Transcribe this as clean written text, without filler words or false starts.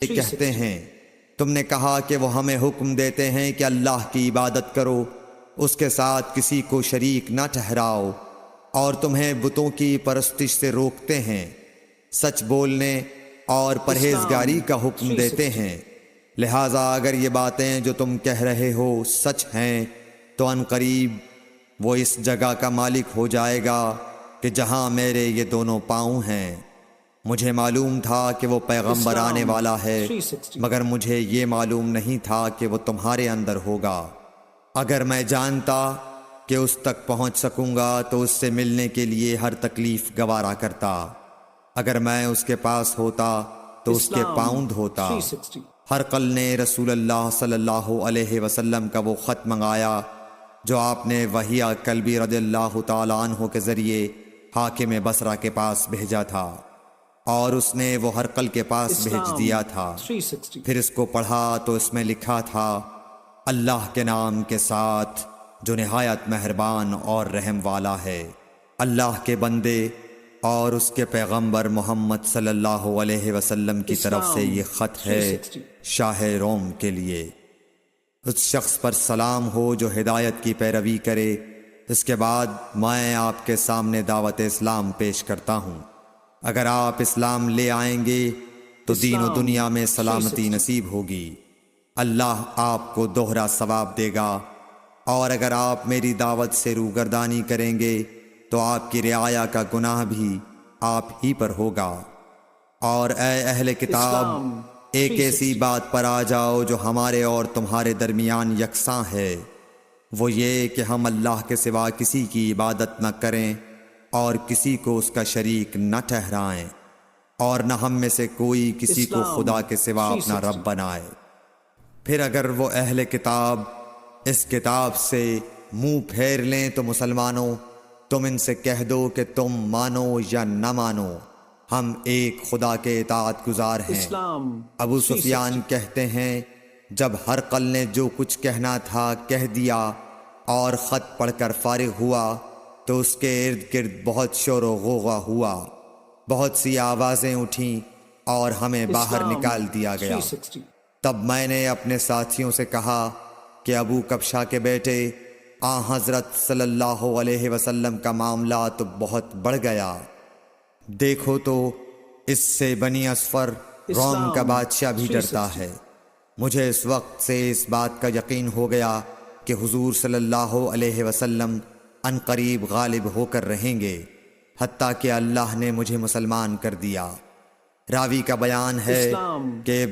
کہتے ہیں تم نے کہا کہ وہ ہمیں حکم دیتے ہیں کہ اللہ کی عبادت کرو، اس کے ساتھ کسی کو شریک نہ ٹھہراؤ، اور تمہیں بتوں کی پرستش سے روکتے ہیں، سچ بولنے اور پرہیزگاری کا حکم دیتے ہیں۔ لہٰذا اگر یہ باتیں جو تم کہہ رہے ہو سچ ہیں تو ان قریب وہ اس جگہ کا مالک ہو جائے گا کہ جہاں میرے یہ دونوں پاؤں ہیں۔ مجھے معلوم تھا کہ وہ پیغمبر آنے والا ہے، مگر مجھے یہ معلوم نہیں تھا کہ وہ تمہارے اندر ہوگا۔ اگر میں جانتا کہ اس تک پہنچ سکوں گا تو اس سے ملنے کے لیے ہر تکلیف گوارا کرتا۔ اگر میں اس کے پاس ہوتا تو اس کے پاؤں دھوتا۔ ہرقل نے رسول اللہ صلی اللہ علیہ وسلم کا وہ خط منگایا جو آپ نے وحیہ کلبی رضی اللہ تعالیٰ عنہ کے ذریعے حاکم بصرہ کے پاس بھیجا تھا، اور اس نے وہ ہرقل کے پاس بھیج دیا تھا۔ پھر اس کو پڑھا تو اس میں لکھا تھا، اللہ کے نام کے ساتھ جو نہایت مہربان اور رحم والا ہے۔ اللہ کے بندے اور اس کے پیغمبر محمد صلی اللہ علیہ وسلم کی طرف سے یہ خط ہے شاہ روم کے لیے۔ اس شخص پر سلام ہو جو ہدایت کی پیروی کرے۔ اس کے بعد میں آپ کے سامنے دعوت اسلام پیش کرتا ہوں۔ اگر آپ اسلام لے آئیں گے تو دین و دنیا میں سلامتی نصیب ہوگی، اللہ آپ کو دوہرا ثواب دے گا، اور اگر آپ میری دعوت سے روگردانی کریں گے تو آپ کی رعایا کا گناہ بھی آپ ہی پر ہوگا۔ اور اے اہل کتاب، ایک ایسی بات پر آ جاؤ جو ہمارے اور تمہارے درمیان یکساں ہے، وہ یہ کہ ہم اللہ کے سوا کسی کی عبادت نہ کریں اور کسی کو اس کا شریک نہ ٹھہرائیں، اور نہ ہم میں سے کوئی کسی کو خدا کے سوا اپنا رب بنائے۔ پھر اگر وہ اہل کتاب اس کتاب سے منہ پھیر لیں تو مسلمانوں، تم ان سے کہہ دو کہ تم مانو یا نہ مانو، ہم ایک خدا کے اطاعت گزار ہیں۔ ابو سفیان کہتے ہیں جب ہرقل نے جو کچھ کہنا تھا کہہ دیا اور خط پڑھ کر فارغ ہوا تو اس کے ارد گرد بہت شور و غوغا ہوا، بہت سی آوازیں اٹھیں اور ہمیں باہر نکال دیا گیا۔ تب میں نے اپنے ساتھیوں سے کہا کہ ابو کبشہ کے بیٹے حضرت صلی اللہ علیہ وسلم کا معاملہ تو بہت بڑھ گیا، دیکھو تو اس سے بنی اصفر روم کا بادشاہ بھی ڈرتا ہے۔ مجھے اس وقت سے اس بات کا یقین ہو گیا کہ حضور صلی اللہ علیہ وسلم ان قریب غالب ہو کر رہیں گے، حتیٰ کہ اللہ نے مجھے مسلمان کر دیا۔ راوی کا بیان ہے کہ